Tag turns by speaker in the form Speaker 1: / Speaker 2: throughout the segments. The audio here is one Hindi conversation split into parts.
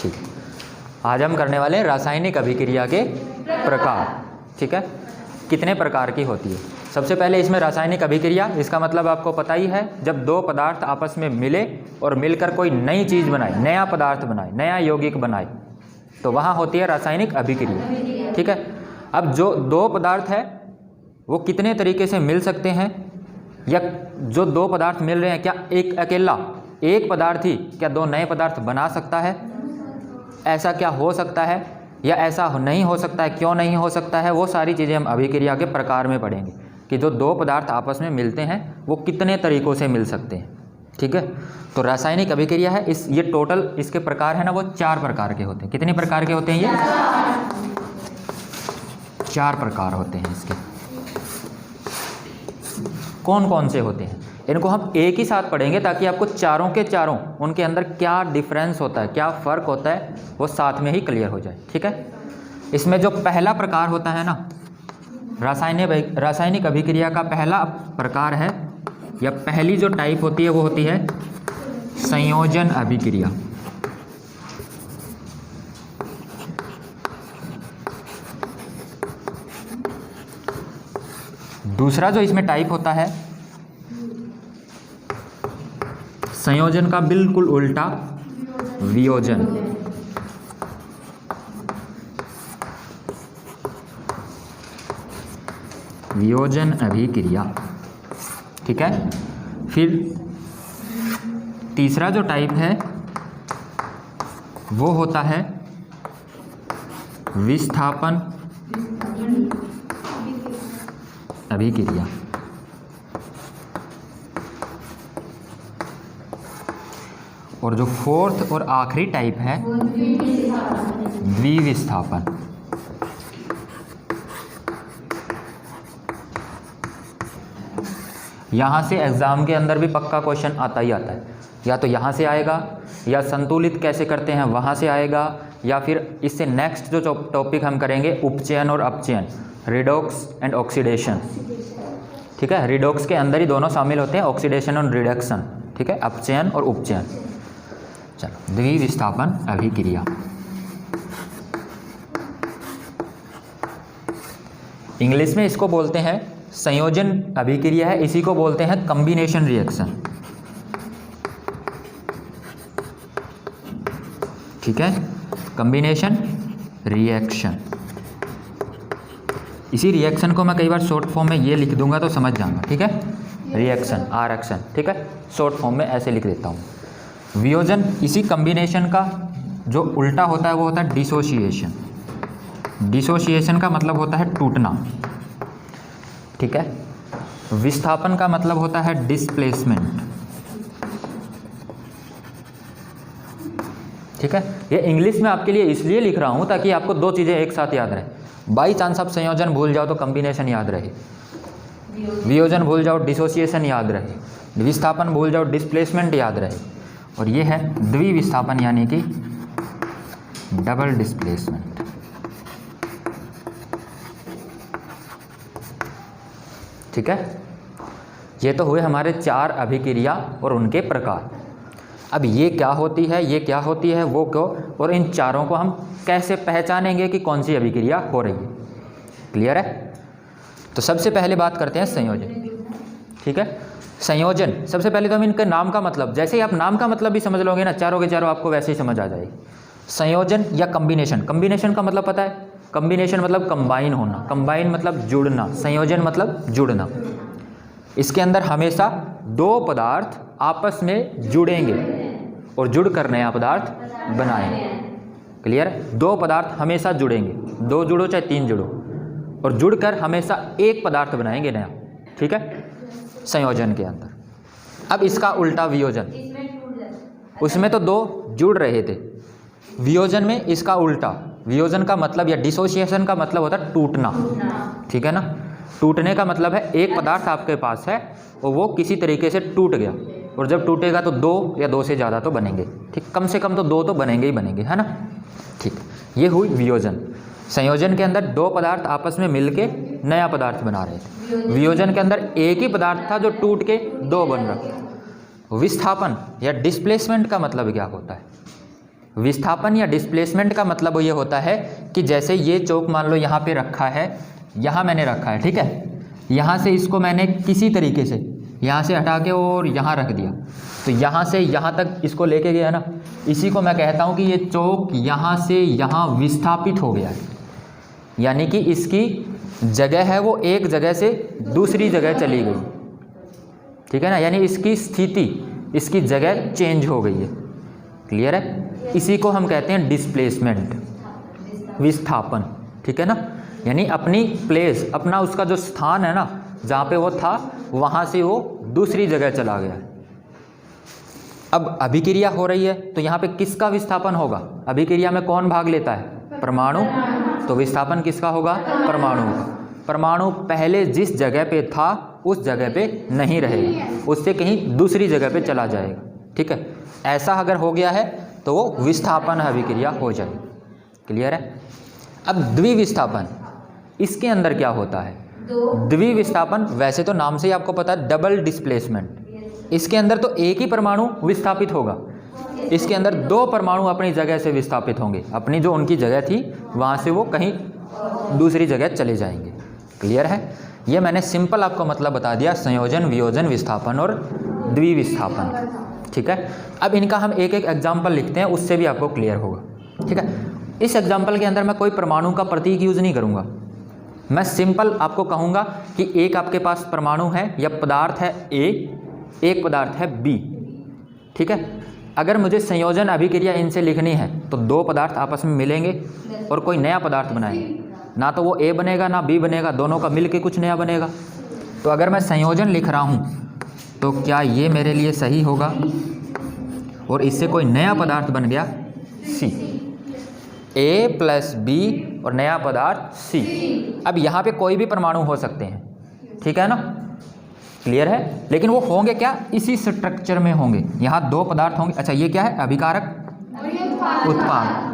Speaker 1: ठीक है, आज हम करने वाले हैं रासायनिक अभिक्रिया के प्रकार। ठीक है, कितने प्रकार की होती है। सबसे पहले इसमें रासायनिक अभिक्रिया, इसका मतलब आपको पता ही है, जब दो पदार्थ आपस में मिले और मिलकर कोई नई चीज़ बनाए, नया पदार्थ बनाए, नया यौगिक बनाए, तो वहाँ होती है रासायनिक अभिक्रिया। ठीक है, अब जो दो पदार्थ है वो कितने तरीके से मिल सकते हैं, या जो दो पदार्थ मिल रहे हैं, क्या एक अकेला एक पदार्थ ही क्या दो नए पदार्थ बना सकता है, ऐसा क्या हो सकता है, या ऐसा नहीं हो सकता है, क्यों नहीं हो सकता है, वो सारी चीज़ें हम अभिक्रिया के प्रकार में पढ़ेंगे कि जो दो पदार्थ आपस में मिलते हैं वो कितने तरीक़ों से मिल सकते हैं। ठीक है, तो रासायनिक अभिक्रिया है, ये टोटल इसके प्रकार है ना, वो 4 प्रकार के होते हैं। कितने प्रकार के होते हैं ये? 4 प्रकार होते हैं इसके। कौन कौन से होते हैं इनको हम एक ही साथ पढ़ेंगे ताकि आपको चारों के चारों उनके अंदर क्या डिफरेंस होता है, क्या फ़र्क होता है, वो साथ में ही क्लियर हो जाए। ठीक है, इसमें जो पहला प्रकार होता है ना, रासायनिक अभिक्रिया का पहला प्रकार है, या पहली जो टाइप होती है वो होती है संयोजन अभिक्रिया। दूसरा जो इसमें टाइप होता है संयोजन का बिल्कुल उल्टा, वियोजन। वियोजन अभिक्रिया। ठीक है, फिर तीसरा जो टाइप है वो होता है विस्थापन अभिक्रिया। और जो फोर्थ और आखिरी टाइप है द्विविस्थापन। यहाँ से एग्ज़ाम के अंदर भी पक्का क्वेश्चन आता ही आता है, या तो यहाँ से आएगा, या संतुलित कैसे करते हैं वहाँ से आएगा, या फिर इससे नेक्स्ट जो टॉपिक हम करेंगे उपचयन और अपचयन, रिडॉक्स एंड ऑक्सीडेशन। ठीक है, रिडॉक्स के अंदर ही दोनों शामिल होते हैं, ऑक्सीडेशन और रिडक्शन। ठीक है, अपचयन और उपचयन। चलो, द्विविस्थापन अभिक्रिया। इंग्लिश में इसको बोलते हैं संयोजन अभिक्रिया है, इसी को बोलते हैं कॉम्बिनेशन रिएक्शन। ठीक है, कॉम्बिनेशन रिएक्शन। इसी रिएक्शन को मैं कई बार शॉर्ट फॉर्म में ये लिख दूंगा तो समझ जाऊंगा। ठीक है, रिएक्शन, आरक्षण। ठीक है, शॉर्ट फॉर्म में ऐसे लिख देता हूँ। वियोजन, इसी कॉम्बिनेशन का जो उल्टा होता है वो होता है डिसोसिएशन। डिसोसिएशन का मतलब होता है टूटना। ठीक है, विस्थापन का मतलब होता है डिस्प्लेसमेंट। ठीक है, ये इंग्लिश में आपके लिए इसलिए लिख रहा हूँ ताकि आपको दो चीज़ें एक साथ याद रहें। बाई चांस आप संयोजन भूल जाओ तो कॉम्बिनेशन याद रहे, वियोजन भूल जाओ डिसोसिएशन याद रहे, विस्थापन भूल जाओ डिस्प्लेसमेंट याद रहे, और ये है द्विविस्थापन यानी कि डबल डिस्प्लेसमेंट। ठीक है, ये तो हुए हमारे 4 अभिक्रिया और उनके प्रकार। अब ये क्या होती है, ये क्या होती है, वो क्यों, और इन चारों को हम कैसे पहचानेंगे कि कौन सी अभिक्रिया हो रही है। क्लियर है? तो सबसे पहले बात करते हैं संयोजन। ठीक है, संयोजन, सबसे पहले तो हम इनके नाम का मतलब, जैसे ही आप नाम का मतलब भी समझ लोगे ना, चारों के चारों आपको वैसे ही समझ आ जाएगी। संयोजन या कॉम्बिनेशन, कॉम्बिनेशन का मतलब पता है, कॉम्बिनेशन मतलब कंबाइन होना, कंबाइन मतलब जुड़ना, संयोजन मतलब जुड़ना। इसके अंदर हमेशा दो पदार्थ आपस में जुड़ेंगे और जुड़कर नया पदार्थ बनाएंगे। क्लियर है? दो पदार्थ हमेशा जुड़ेंगे, दो जुड़ो चाहे 3 जुड़ो, और जुड़कर हमेशा एक पदार्थ बनाएंगे नया। ठीक है, संयोजन के अंदर। अब इसका उल्टा वियोजन, उसमें तो दो जुड़ रहे थे, वियोजन में इसका उल्टा। वियोजन का मतलब या डिसोसिएशन का मतलब होता है टूटना। ठीक है ना, टूटने का मतलब है एक पदार्थ आपके पास है और वो किसी तरीके से टूट गया, और जब टूटेगा तो 2 या 2 से ज़्यादा तो बनेंगे। ठीक, कम से कम तो 2 तो बनेंगे ही बनेंगे, है ना। ठीक, ये हुई वियोजन। संयोजन के अंदर दो पदार्थ आपस में मिलके नया पदार्थ बना रहे थे। वियोजन के अंदर एक ही पदार्थ था जो टूट के 2 बन रहा। विस्थापन या डिस्प्लेसमेंट का मतलब क्या होता है? विस्थापन या डिस्प्लेसमेंट का मतलब ये होता है कि जैसे ये चौक मान लो यहाँ पे रखा है, यहाँ मैंने रखा है, ठीक है, यहाँ से इसको मैंने किसी तरीके से यहाँ से हटा के और यहाँ रख दिया, तो यहाँ से यहाँ तक इसको लेके गया ना, इसी को मैं कहता हूँ कि ये चौक यहाँ से यहाँ विस्थापित हो गया है, यानी कि इसकी जगह है वो एक जगह से दूसरी जगह चली गई, ठीक है ना, यानी इसकी स्थिति, इसकी जगह चेंज हो गई है। क्लियर है? इसी को हम कहते हैं डिस्प्लेसमेंट, विस्थापन, ठीक है ना, यानी अपनी प्लेस, अपना उसका जो स्थान है ना जहाँ पे वो था, वहाँ से वो दूसरी जगह चला गया। अब अभिक्रिया हो रही है तो यहाँ पे किसका विस्थापन होगा? अभिक्रिया में कौन भाग लेता है? परमाणु। तो विस्थापन किसका होगा? परमाणु का। परमाणु पहले जिस जगह पे था उस जगह पे नहीं रहेगा, उससे कहीं दूसरी जगह पे चला जाएगा, ठीक है। ऐसा अगर हो गया है तो वो विस्थापन अभिक्रिया हो जाएगी। क्लियर है? अब द्विविस्थापन, इसके अंदर क्या होता है? द्विविस्थापन वैसे तो नाम से ही आपको पता है, डबल डिस्प्लेसमेंट। इसके अंदर तो एक ही परमाणु विस्थापित होगा, इसके अंदर दो परमाणु अपनी जगह से विस्थापित होंगे, अपनी जो उनकी जगह थी वहाँ से वो कहीं दूसरी जगह चले जाएंगे। क्लियर है? ये मैंने सिंपल आपको मतलब बता दिया, संयोजन, वियोजन, विस्थापन और द्विविस्थापन, ठीक है। अब इनका हम एक एक एग्जाम्पल लिखते हैं, उससे भी आपको क्लियर होगा, ठीक है। इस एग्जाम्पल के अंदर मैं कोई परमाणु का प्रतीक यूज़ नहीं करूँगा, मैं सिंपल आपको कहूँगा कि एक आपके पास परमाणु है या पदार्थ है ए, एक पदार्थ है बी, ठीक है। अगर मुझे संयोजन अभिक्रिया इनसे लिखनी है तो दो पदार्थ आपस में मिलेंगे और कोई नया पदार्थ बनाएंगे, ना तो वो ए बनेगा ना बी बनेगा, दोनों का मिल के कुछ नया बनेगा। तो अगर मैं संयोजन लिख रहा हूँ तो क्या ये मेरे लिए सही होगा? और इससे कोई नया पदार्थ बन गया सी, ए प्लस बी और नया पदार्थ सी। अब यहाँ पे कोई भी परमाणु हो सकते हैं, ठीक है ना, क्लियर है। लेकिन वो होंगे क्या? इसी स्ट्रक्चर में होंगे, यहाँ दो पदार्थ होंगे। अच्छा ये क्या है? अभिकारक, उत्पाद।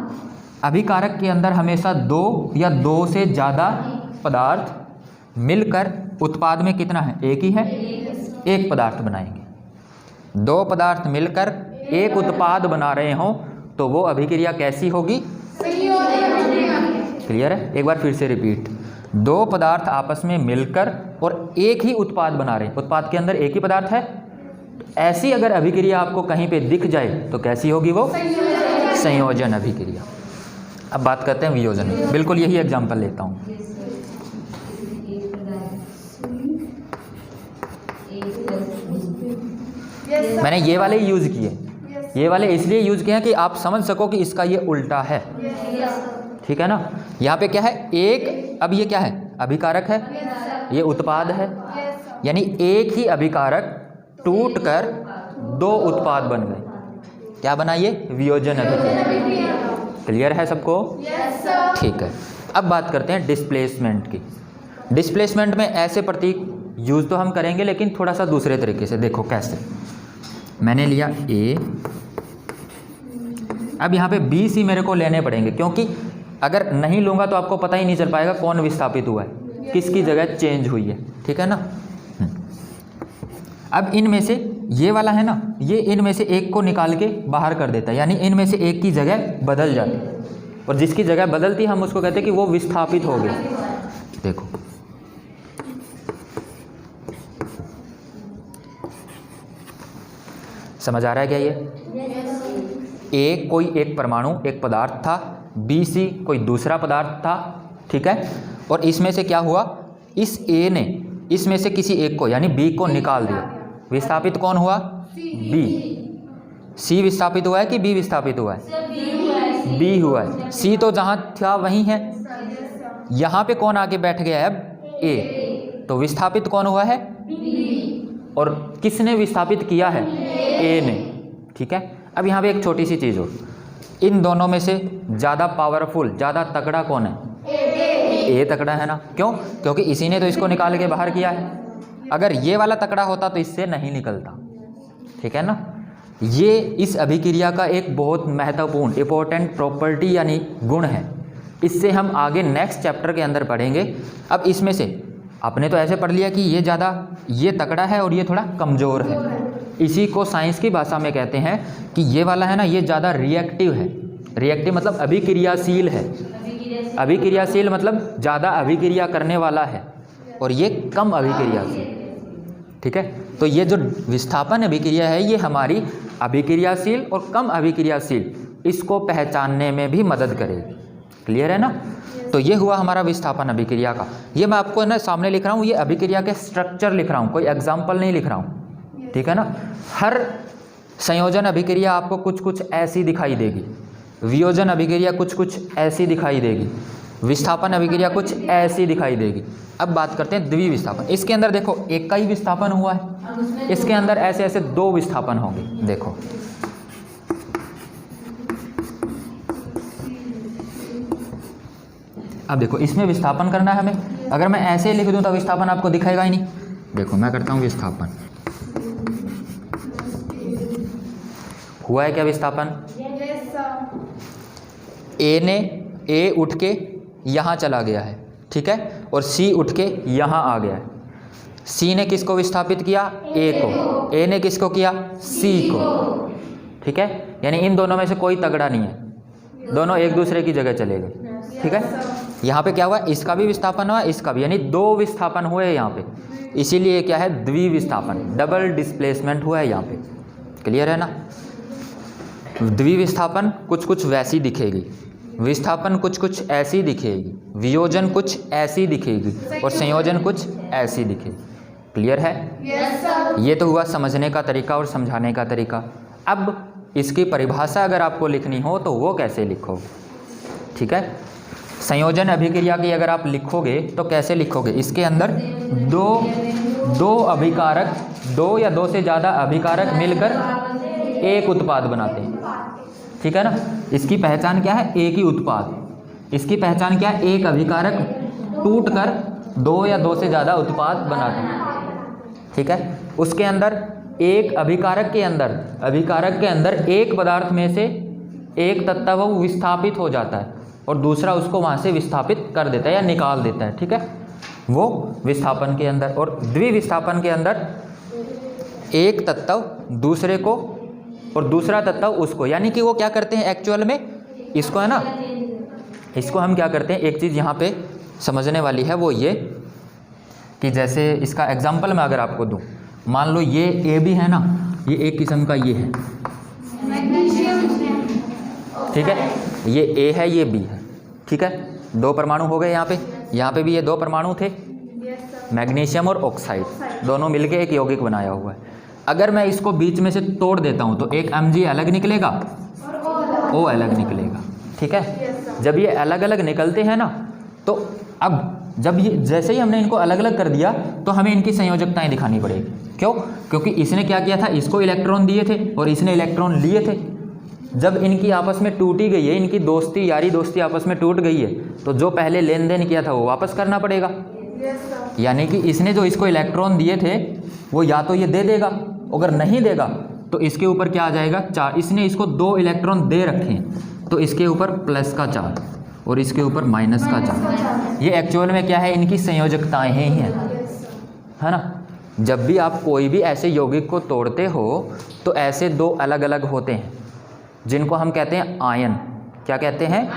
Speaker 1: अभिकारक के अंदर हमेशा दो या दो से ज़्यादा पदार्थ मिलकर उत्पाद में कितना है? एक ही है, एक पदार्थ बनाएंगे। दो पदार्थ मिलकर एक उत्पाद बना रहे हों तो वो अभिक्रिया कैसी होगी? क्लियर है? एक बार फिर से रिपीट, दो पदार्थ आपस में मिलकर और एक ही उत्पाद बना रहे हैं, उत्पाद के अंदर एक ही पदार्थ है, ऐसी अगर अभिक्रिया आपको कहीं पे दिख जाए तो कैसी होगी वो? संयोजन अभिक्रिया। अब बात करते हैं वियोजन में, बिल्कुल यही एग्जांपल लेता हूँ। मैंने ये वाले यूज़ किए, ये वाले इसलिए यूज़ किए हैं कि आप समझ सको कि इसका ये उल्टा है, ठीक है ना। यहाँ पे क्या है? एक, अब ये क्या है? अभिकारक है, ये उत्पाद है, यानी एक ही अभिकारक टूटकर दो उत्पाद बन गए। क्या बना ये? वियोजन अभिक्रिया। क्लियर है सबको? ठीक है। अब बात करते हैं डिस्प्लेसमेंट की। डिस्प्लेसमेंट में ऐसे प्रतीक यूज़ तो हम करेंगे लेकिन थोड़ा सा दूसरे तरीके से। देखो कैसे, मैंने लिया ए, अब यहाँ पे बी सी मेरे को लेने पड़ेंगे, क्योंकि अगर नहीं लूँगा तो आपको पता ही नहीं चल पाएगा कौन विस्थापित हुआ है, किसकी जगह चेंज हुई है, ठीक है ना। अब इनमें से ये वाला है ना, ये इनमें से एक को निकाल के बाहर कर देता है, यानी इनमें से एक की जगह बदल जाती है, और जिसकी जगह बदलती हम उसको कहते हैं कि वो विस्थापित हो गया। देखो समझ आ रहा है क्या? ये ए कोई एक परमाणु, एक पदार्थ था, बी सी कोई दूसरा पदार्थ था, ठीक है। और इसमें से क्या हुआ? इस ए ने इसमें से किसी एक को यानी बी को निकाल दिया। विस्थापित कौन हुआ? बी। सी विस्थापित हुआ है कि बी विस्थापित हुआ है? बी हुआ है। सी तो जहाँ था वहीं है, यहाँ पे कौन आके बैठ गया है? अब ए, तो विस्थापित कौन हुआ है? और किसने विस्थापित किया है? ए ने, ठीक है। अब यहाँ पे एक छोटी सी चीज़ हो, इन दोनों में से ज़्यादा पावरफुल, ज़्यादा तगड़ा कौन है? ए तगड़ा है ना। क्यों? क्योंकि इसी ने तो इसको निकाल के बाहर किया है। अगर ये वाला तगड़ा होता तो इससे नहीं निकलता, ठीक है ना। ये इस अभिक्रिया का एक बहुत महत्वपूर्ण इंपॉर्टेंट प्रॉपर्टी यानी गुण है। इससे हम आगे नेक्स्ट चैप्टर के अंदर पढ़ेंगे। अब इसमें से आपने तो ऐसे पढ़ लिया कि ये ज़्यादा, ये तगड़ा है और ये थोड़ा कमज़ोर है। इसी को साइंस की भाषा में कहते हैं कि ये वाला है ना, ये ज़्यादा रिएक्टिव है, रिएक्टिव मतलब अभिक्रियाशील है, अभिक्रियाशील मतलब ज़्यादा अभिक्रिया करने वाला है, और ये कम अभिक्रियाशील। ठीक है, तो ये जो विस्थापन अभिक्रिया है ये हमारी अभिक्रियाशील और कम अभिक्रियाशील इसको पहचानने में भी मदद करेगी। क्लियर है ना? तो ये हुआ हमारा विस्थापन अभिक्रिया का। ये मैं आपको ना सामने लिख रहा हूँ, ये अभिक्रिया के स्ट्रक्चर लिख रहा हूँ, कोई एग्जाम्पल नहीं लिख रहा हूँ। ठीक है ना? हर संयोजन अभिक्रिया आपको कुछ कुछ ऐसी दिखाई देगी, वियोजन अभिक्रिया कुछ कुछ ऐसी दिखाई देगी, विस्थापन अभिक्रिया कुछ ऐसी दिखाई देगी। अब बात करते हैं द्विविस्थापन। इसके अंदर देखो एक का ही विस्थापन हुआ है, इसके अंदर ऐसे ऐसे दो विस्थापन होंगे। देखो अब देखो इसमें विस्थापन करना है हमें, अगर मैं ऐसे लिख दूं तो विस्थापन आपको दिखाएगा ही नहीं। देखो मैं करता हूं विस्थापन, हुआ है क्या विस्थापन? ए उठ के यहाँ चला गया है, ठीक है, और सी उठ के यहाँ आ गया है। सी ने किसको विस्थापित किया? ए को। ए ने किसको किया? सी को। ठीक है, यानी इन दोनों में से कोई तगड़ा नहीं है, दोनों एक दूसरे की जगह चले गए। ठीक है, यहाँ पे क्या हुआ? इसका भी विस्थापन हुआ, इसका भी, यानी दो विस्थापन हुए यहाँ पे, इसीलिए क्या है? द्विविस्थापन, डबल डिस्प्लेसमेंट हुआ है यहाँ पे। क्लियर है ना? द्विविस्थापन कुछ कुछ वैसी दिखेगी, विस्थापन कुछ कुछ ऐसी दिखेगी, वियोजन कुछ ऐसी दिखेगी, और संयोजन कुछ ऐसी दिखेगी। क्लियर है? ये तो हुआ समझने का तरीका और समझाने का तरीका। अब इसकी परिभाषा अगर आपको लिखनी हो तो वो कैसे लिखोगे? ठीक है, संयोजन अभिक्रिया की अगर आप लिखोगे तो कैसे लिखोगे? इसके अंदर दो अभिकारक, दो या दो से ज़्यादा अभिकारक मिलकर एक उत्पाद बनाते हैं। ठीक है ना? इसकी पहचान क्या है? एक ही उत्पाद। इसकी पहचान क्या है? एक अभिकारक टूटकर दो या दो से ज़्यादा उत्पाद बनाते हैं। ठीक है, उसके अंदर एक अभिकारक के अंदर एक पदार्थ में से एक तत्व वो विस्थापित हो जाता है और दूसरा उसको वहाँ से विस्थापित कर देता है या निकाल देता है। ठीक है, वो विस्थापन के अंदर। और द्विविस्थापन के अंदर एक तत्व दूसरे को और दूसरा तत्व उसको, यानी कि वो क्या करते हैं एक्चुअल में, इसको है ना, इसको हम क्या करते हैं, एक चीज़ यहाँ पे समझने वाली है, वो ये कि जैसे इसका एग्जांपल मैं अगर आपको दूं, मान लो ये ए भी है ना, ये एक किस्म का ये है, ठीक है, ये ए है, ये बी है। ठीक है, दो परमाणु हो गए यहाँ पे भी ये दो परमाणु थे, मैग्नीशियम और ऑक्साइड, दोनों मिलके एक यौगिक बनाया हुआ है। अगर मैं इसको बीच में से तोड़ देता हूँ तो एक Mg अलग निकलेगा, O अलग निकलेगा। ठीक है, जब ये अलग अलग निकलते हैं ना, तो अब जब ये जैसे ही हमने इनको अलग अलग कर दिया तो हमें इनकी संयोजकताएं दिखानी पड़ेगी। क्यों? क्योंकि इसने क्या किया था, इसको इलेक्ट्रॉन दिए थे और इसने इलेक्ट्रॉन लिए थे। जब इनकी आपस में टूटी गई है, इनकी दोस्ती यारी दोस्ती आपस में टूट गई है, तो जो पहले लेन देन किया था वो वापस करना पड़ेगा। यानी कि इसने जो इसको इलेक्ट्रॉन दिए थे वो या तो ये दे देगा, अगर नहीं देगा तो इसके ऊपर क्या आ जाएगा, चार्ज। इसने इसको दो इलेक्ट्रॉन दे रखे हैं तो इसके ऊपर प्लस का चार्ज और इसके ऊपर माइनस का चार्ज। ये एक्चुअल में क्या है, इनकी संयोजकताएं ही हैं, है ना। जब भी आप कोई भी ऐसे यौगिक को तोड़ते हो तो ऐसे दो अलग अलग होते हैं जिनको हम कहते हैं आयन। क्या कहते हैं?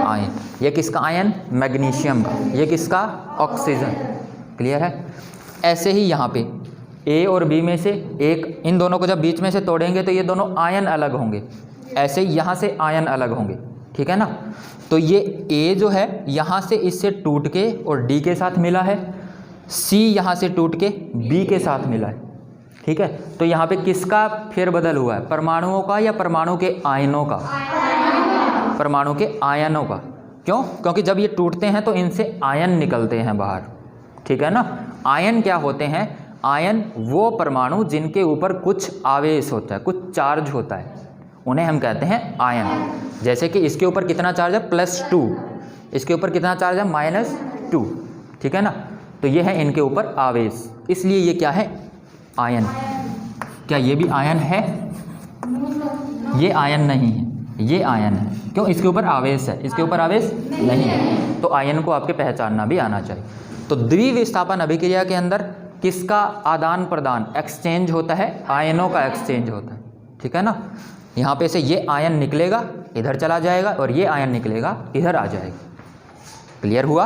Speaker 1: आयन। ये किसका आयन? मैग्नीशियम का। ये किसका? ऑक्सीजन। क्लियर है? ऐसे ही यहाँ पे ए और बी में से एक, इन दोनों को जब बीच में से तोड़ेंगे तो ये दोनों आयन अलग होंगे, ऐसे ही यहाँ से आयन अलग होंगे। ठीक है ना। तो ये ए जो है यहाँ से इससे टूट के और डी के साथ मिला है, सी यहाँ से टूट के बी के साथ मिला है। ठीक है, तो यहाँ पे किसका फेरबदल हुआ है, परमाणुओं का या परमाणु के आयनों का? परमाणु के आयनों का। क्यों? क्योंकि जब ये टूटते हैं तो इनसे आयन निकलते हैं बाहर। ठीक है ना। आयन क्या होते हैं? आयन वो परमाणु जिनके ऊपर कुछ आवेश होता है, कुछ चार्ज होता है, उन्हें हम कहते हैं आयन। जैसे कि इसके ऊपर कितना चार्ज है? +2। इसके ऊपर कितना चार्ज है? -2। ठीक है ना। तो ये है इनके ऊपर आवेश, इसलिए ये क्या है? आयन। क्या ये भी आयन है? ये आयन नहीं है, ये आयन है। क्यों? इसके ऊपर आवेश है, इसके ऊपर आवेश नहीं है। तो आयन को आपके पहचानना भी आना चाहिए। तो द्विविस्थापन अभिक्रिया के अंदर किसका आदान प्रदान, एक्सचेंज होता है? आयनों का एक्सचेंज होता है। ठीक है ना। यहाँ पे से ये आयन निकलेगा इधर चला जाएगा और ये आयन निकलेगा इधर आ जाएगा। क्लियर हुआ?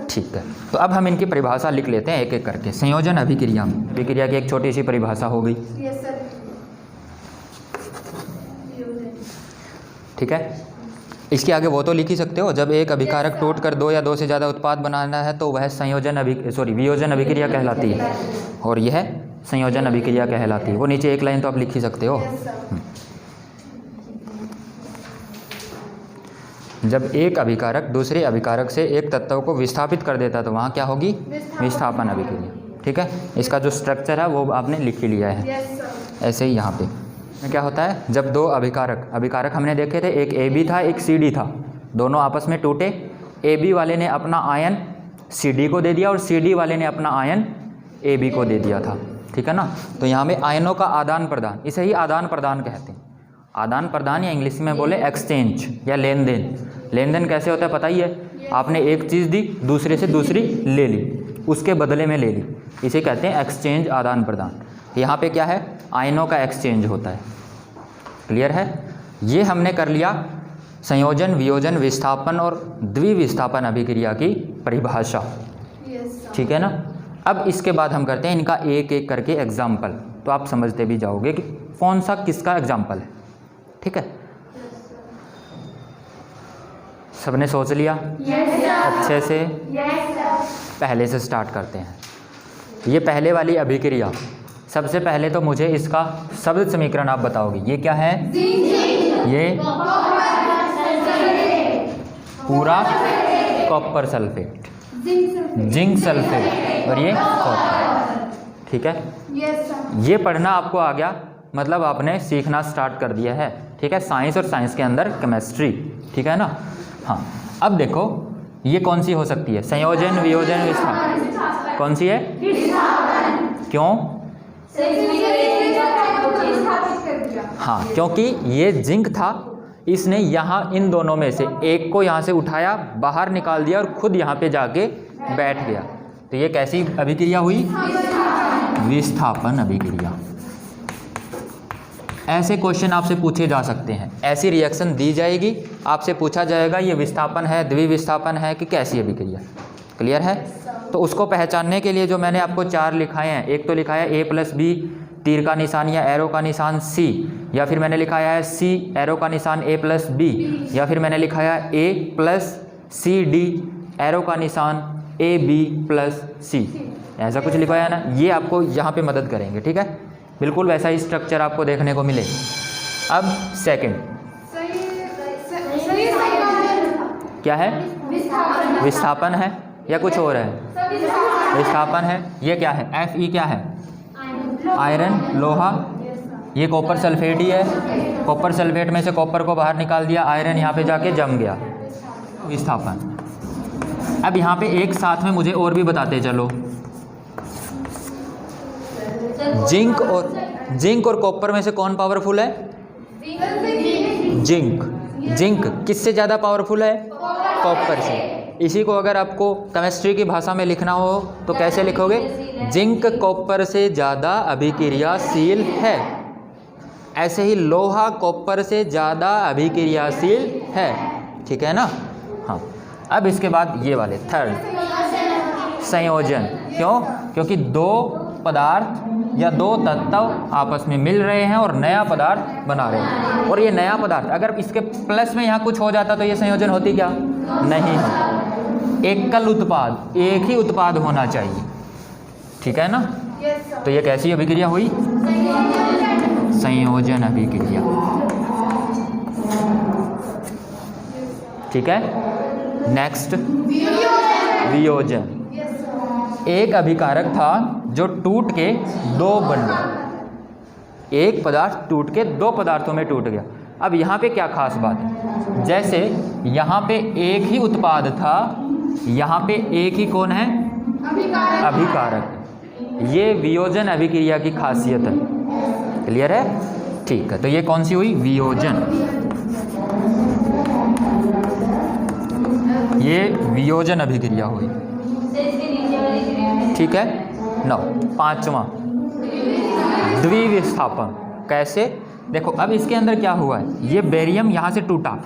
Speaker 1: ठीक है, तो अब हम इनकी परिभाषा लिख लेते हैं एक एक करके। संयोजन अभिक्रिया में अभिक्रिया की एक छोटी सी परिभाषा हो गई। ठीक है, इसके आगे वो तो लिख ही सकते हो, जब एक अभिकारक टूटकर दो या दो से ज़्यादा उत्पाद बनाना है तो वह वियोजन अभिक्रिया कहलाती है, और यह संयोजन अभिक्रिया कहलाती है। वो नीचे एक लाइन तो आप लिख ही सकते हो। जब एक अभिकारक दूसरे अभिकारक से एक तत्व को विस्थापित कर देता तो वहाँ क्या होगी? विस्थापन अभिक्रिया। ठीक है, इसका जो स्ट्रक्चर है वो आपने लिख ही लिया है। ऐसे ही यहाँ पे क्या होता है, जब दो अभिकारक हमने देखे थे, एक AB था एक CD था, दोनों आपस में टूटे। AB वाले ने अपना आयन CD को दे दिया और CD वाले ने अपना आयन AB को दे दिया था। ठीक है ना, तो यहाँ में आयनों का आदान प्रदान, इसे ही आदान प्रदान कहते हैं। आदान प्रदान या इंग्लिश में बोले एक्सचेंज या लेन देन। लेन देन कैसे होता है पता ही है, आपने एक चीज़ दी दूसरे से दूसरी ले ली, उसके बदले में ले ली, इसे कहते हैं एक्सचेंज, आदान प्रदान। यहाँ पे क्या है, आयनों का एक्सचेंज होता है। क्लियर है? ये हमने कर लिया संयोजन, वियोजन, विस्थापन और द्विविस्थापन अभिक्रिया की परिभाषा। ठीक है ना। अब इसके बाद हम करते हैं इनका एक एक करके एग्जाम्पल, तो आप समझते भी जाओगे कि कौन सा किसका एग्जाम्पल है। ठीक है, सबने सोच लिया? अच्छे से पहले से स्टार्ट करते हैं। ये पहले वाली अभिक्रिया, सबसे पहले तो मुझे इसका शब्द समीकरण आप बताओगे। ये क्या है? ये पूरा कॉपर सल्फेट, जिंक सल्फेट, और ये कॉपर। ठीक है, ये पढ़ना आपको आ गया, मतलब आपने सीखना स्टार्ट कर दिया है। ठीक है, साइंस और साइंस के अंदर केमिस्ट्री। ठीक है ना। हाँ, अब देखो ये कौन सी हो सकती है? संयोजन, वियोजन, विस्थापन। कौन सी है? क्यों? हाँ, क्योंकि ये जिंक था, इसने यहाँ इन दोनों में से एक को यहाँ से उठाया, बाहर निकाल दिया और खुद यहाँ पे जाके बैठ गया। तो ये कैसी अभिक्रिया हुई? विस्थापन अभिक्रिया। ऐसे क्वेश्चन आपसे पूछे जा सकते हैं, ऐसी रिएक्शन दी जाएगी, आपसे पूछा जाएगा ये विस्थापन है, द्विविस्थापन है कि कैसी अभिक्रिया। क्लियर है? तो उसको पहचानने के लिए जो मैंने आपको चार लिखाए हैं, एक तो लिखा है A+B तीर का निशान या एरो का निशान C, या फिर मैंने लिखाया है C एरो का निशान A+B, या फिर मैंने लिखाया A+CD एरो का निशान AB+C। ऐसा कुछ लिखाया है ना, ये आपको यहाँ पे मदद करेंगे। ठीक है, बिल्कुल वैसा ही स्ट्रक्चर आपको देखने को मिले। अब सेकंड क्या है? विस्थापन है या कुछ और है? विस्थापन है। ये क्या है? Fe क्या है? आयरन, लोहा। ये कॉपर सल्फेट ही है, कॉपर सल्फेट में से कॉपर को बाहर निकाल दिया, आयरन यहाँ पे जाके जम गया, विस्थापन। अब यहाँ पे एक साथ में मुझे और भी बताते चलो। जिंक और कॉपर में से कौन पावरफुल है? जिंक किससे ज़्यादा पावरफुल है? कॉपर से। इसी को अगर आपको केमिस्ट्री की भाषा में लिखना हो तो कैसे लिखोगे? जिंक कॉपर से ज़्यादा अभिक्रियाशील है। ऐसे ही लोहा कॉपर से ज़्यादा अभिक्रियाशील है। ठीक है ना। हाँ, अब इसके बाद ये वाले थर्ड संयोजन। क्यों? क्योंकि दो पदार्थ या दो तत्व आपस में मिल रहे हैं और नया पदार्थ बना रहे हैं, और ये नया पदार्थ अगर इसके प्लस में यहाँ कुछ हो जाता तो ये संयोजन होती क्या? नहीं होती। एकल उत्पाद, एक ही उत्पाद होना चाहिए। ठीक है ना। तो ये कैसी अभिक्रिया हुई? संयोजन अभिक्रिया। ठीक है। नेक्स्ट वियोजन। एक अभिकारक था जो टूट के दो बन गया। एक पदार्थ टूट के दो पदार्थों में टूट गया। अब यहाँ पे क्या खास बात है? जैसे यहाँ पे एक ही उत्पाद था, यहाँ पे एक ही कौन है? अभिकारक। ये वियोजन अभिक्रिया की खासियत है। क्लियर है? ठीक है, तो ये कौन सी हुई? वियोजन। ये वियोजन अभिक्रिया हुई। ठीक है। 9 पांचवा द्विविस्थापन। कैसे? देखो अब इसके अंदर क्या हुआ है, ये बेरियम यहाँ से टूटा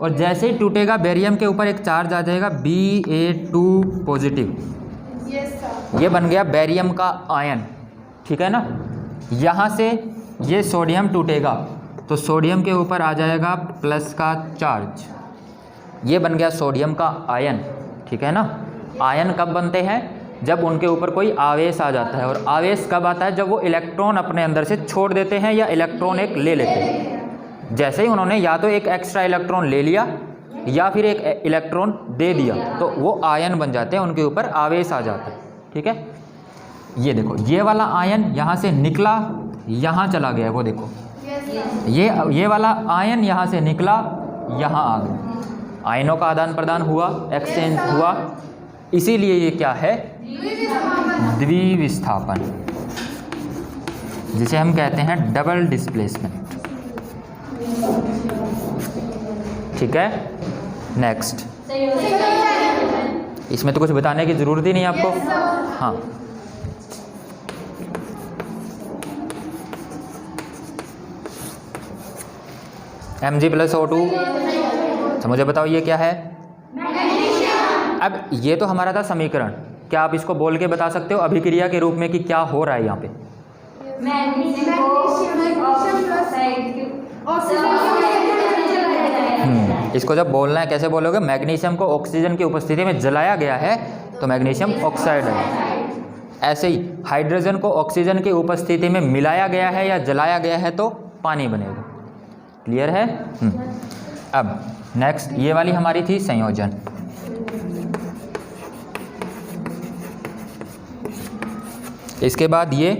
Speaker 1: और जैसे ही टूटेगा बेरियम के ऊपर एक चार्ज आ जाएगा Ba2 पॉजिटिव, ये बन गया बेरियम का आयन, ठीक है ना। यहाँ से ये सोडियम टूटेगा तो सोडियम के ऊपर आ जाएगा प्लस का चार्ज, ये बन गया सोडियम का आयन, ठीक है ना। आयन कब बनते हैं, जब उनके ऊपर कोई आवेश आ जाता है, और आवेश कब आता है, जब वो इलेक्ट्रॉन अपने अंदर से छोड़ देते हैं या इलेक्ट्रॉन एक ले लेते हैं। जैसे ही उन्होंने या तो एक एक्स्ट्रा इलेक्ट्रॉन ले लिया या फिर एक इलेक्ट्रॉन दे दिया तो वो आयन बन जाते हैं, उनके ऊपर आवेश आ जाता है, ठीक है। ये देखो ये वाला आयन यहाँ से निकला यहाँ चला गया, वो देखो ये वाला आयन यहाँ से निकला यहाँ आ गया, आयनों का आदान प्रदान हुआ, एक्सचेंज हुआ, इसीलिए ये क्या है, द्विविस्थापन, जिसे हम कहते हैं डबल डिस्प्लेसमेंट, ठीक है। नेक्स्ट, इसमें तो कुछ बताने की ज़रूरत ही नहीं आपको, हाँ। Mg+O2, तो मुझे बताओ ये क्या है। अब ये तो हमारा था समीकरण, क्या आप इसको बोल के बता सकते हो अभिक्रिया के रूप में कि क्या हो रहा है यहाँ पे। इसको जब बोलना है कैसे बोलोगे, मैग्नीशियम को ऑक्सीजन की उपस्थिति में जलाया गया है तो मैग्नीशियम ऑक्साइड है। ऐसे ही हाइड्रोजन को ऑक्सीजन की उपस्थिति में मिलाया गया है या जलाया गया है तो पानी बनेगा। क्लियर है। अब नेक्स्ट, ये वाली हमारी थी संयोजन। इसके बाद ये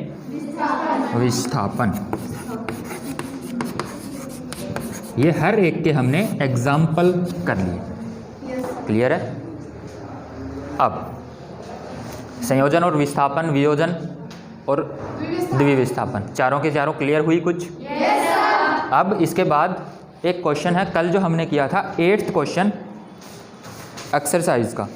Speaker 1: विस्थापन, ये हर एक के हमने एग्जाम्पल कर लिए। क्लियर है। अब संयोजन और विस्थापन, वियोजन और द्विविस्थापन, चारों के चारों क्लियर हुई कुछ। अब इसके बाद एक क्वेश्चन है, कल जो हमने किया था 8th क्वेश्चन एक्सरसाइज का,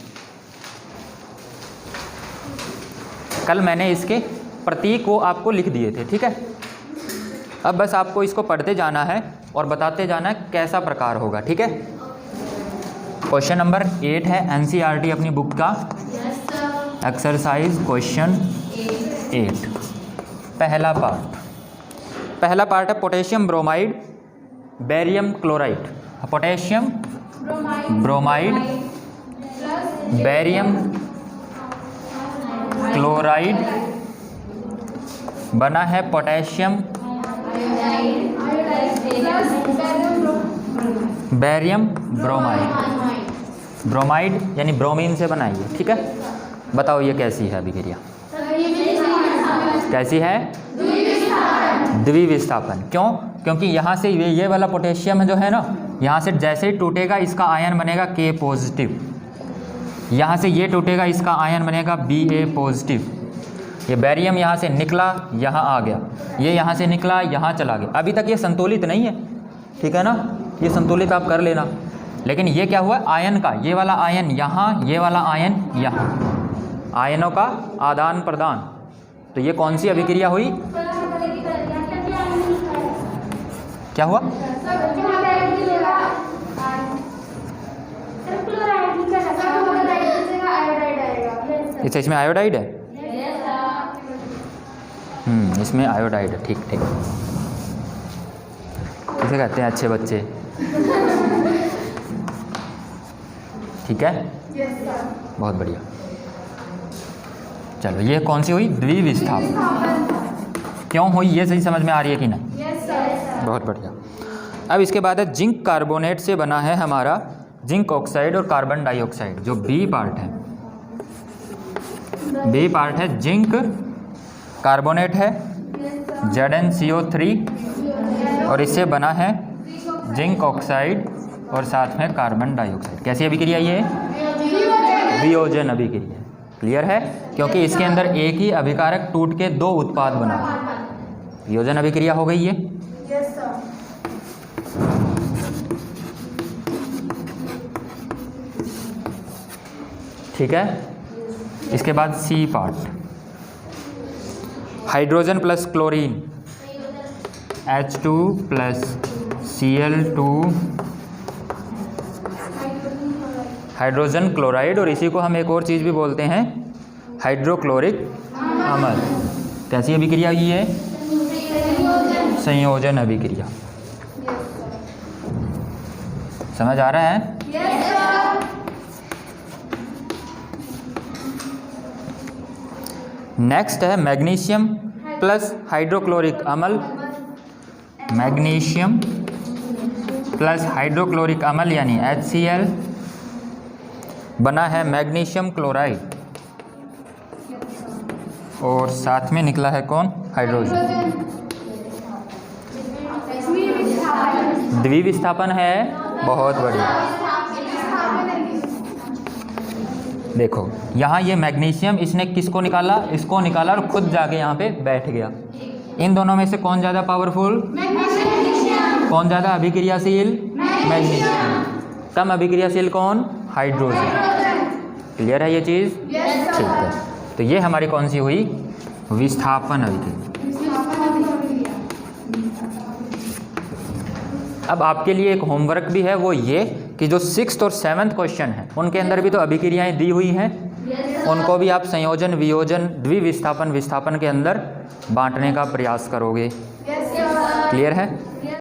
Speaker 1: कल मैंने इसके प्रतीक वो आपको लिख दिए थे, ठीक है। अब बस आपको इसको पढ़ते जाना है और बताते जाना है कैसा प्रकार होगा, ठीक है। क्वेश्चन नंबर 8 है, NCERT अपनी बुक का एक्सरसाइज क्वेश्चन 8। पहला पार्ट है potassium bromide barium chloride. Potassium bromide barium chloride बना है पोटेशियम बेरियम ब्रोमाइड। ब्रोमाइड यानी ब्रोमीन से बनाई है, ठीक है। बताओ ये कैसी है अभिक्रिया, कैसी है, द्विविस्थापन। क्यों? क्योंकि यहाँ से ये वाला पोटेशियम जो है ना, यहाँ से जैसे ही टूटेगा इसका आयन बनेगा K पॉजिटिव, यहाँ से ये टूटेगा इसका आयन बनेगा Ba पॉजिटिव। ये बैरियम यहाँ से निकला यहाँ आ गया, ये यहाँ से निकला यहाँ चला गया। अभी तक ये संतुलित नहीं है, ठीक है ना, ये संतुलित आप कर लेना। लेकिन ये क्या हुआ, आयन का ये वाला आयन यहाँ, ये वाला आयन यहाँ, आयनों का आदान प्रदान। तो ये कौन सी अभिक्रिया हुई, क्या हुआ, अच्छा इसमें आयोडाइड है, इसमें आयोडाइड है, ठीक ठीक। इसे कहते हैं अच्छे बच्चे, ठीक है, बहुत बढ़िया। चलो ये कौन सी हुई, द्विविस्थापन। क्यों हुई ये सही समझ में आ रही है कि नहीं, बहुत बढ़िया। अब इसके बाद है जिंक कार्बोनेट से बना है हमारा जिंक ऑक्साइड और कार्बन डाइऑक्साइड, जो बी पार्ट है। बी पार्ट है जिंक कार्बोनेट है ZnCO3 और इससे बना है जिंक ऑक्साइड और साथ में कार्बन डाइऑक्साइड। कैसी अभिक्रिया ये, वियोजन अभिक्रिया। क्लियर है, क्योंकि इसके अंदर एक ही अभिकारक टूट के दो उत्पाद बना है, वियोजन अभिक्रिया हो गई ये। ठीक है। इसके बाद C part, hydrogen plus chlorine, H2 plus Cl2 hydrogen chloride, और इसी को हम एक और चीज़ भी बोलते हैं हाइड्रोक्लोरिक अम्ल। कैसी अभिक्रिया हुई है? संयोजन अभिक्रिया। समझ आ रहा है? नेक्स्ट है मैग्नीशियम प्लस हाइड्रोक्लोरिक अम्ल। मैग्नीशियम प्लस हाइड्रोक्लोरिक अम्ल यानी HCl बना है मैग्नीशियम क्लोराइड, और साथ में निकला है कौन? हाइड्रोजन। द्विविस्थापन है, बहुत बढ़िया। देखो यहाँ ये मैग्नीशियम, इसने किसको निकाला? इसको निकाला और खुद जाके यहाँ पे बैठ गया। इन दोनों में से कौन ज़्यादा पावरफुल? कौन ज़्यादा अभिक्रियाशील? मैग्नीशियम। कम अभिक्रियाशील कौन? हाइड्रोजन। क्लियर है ये चीज़? ठीक है। तो ये हमारी कौन सी हुई? विस्थापन अभिक्रिया। अब आपके लिए एक होमवर्क भी है, वो ये कि जो 6th और 7th क्वेश्चन है उनके अंदर भी तो अभिक्रियाएं दी हुई हैं, उनको भी आप संयोजन, वियोजन, द्विविस्थापन, विस्थापन के अंदर बांटने का प्रयास करोगे। क्लियर है?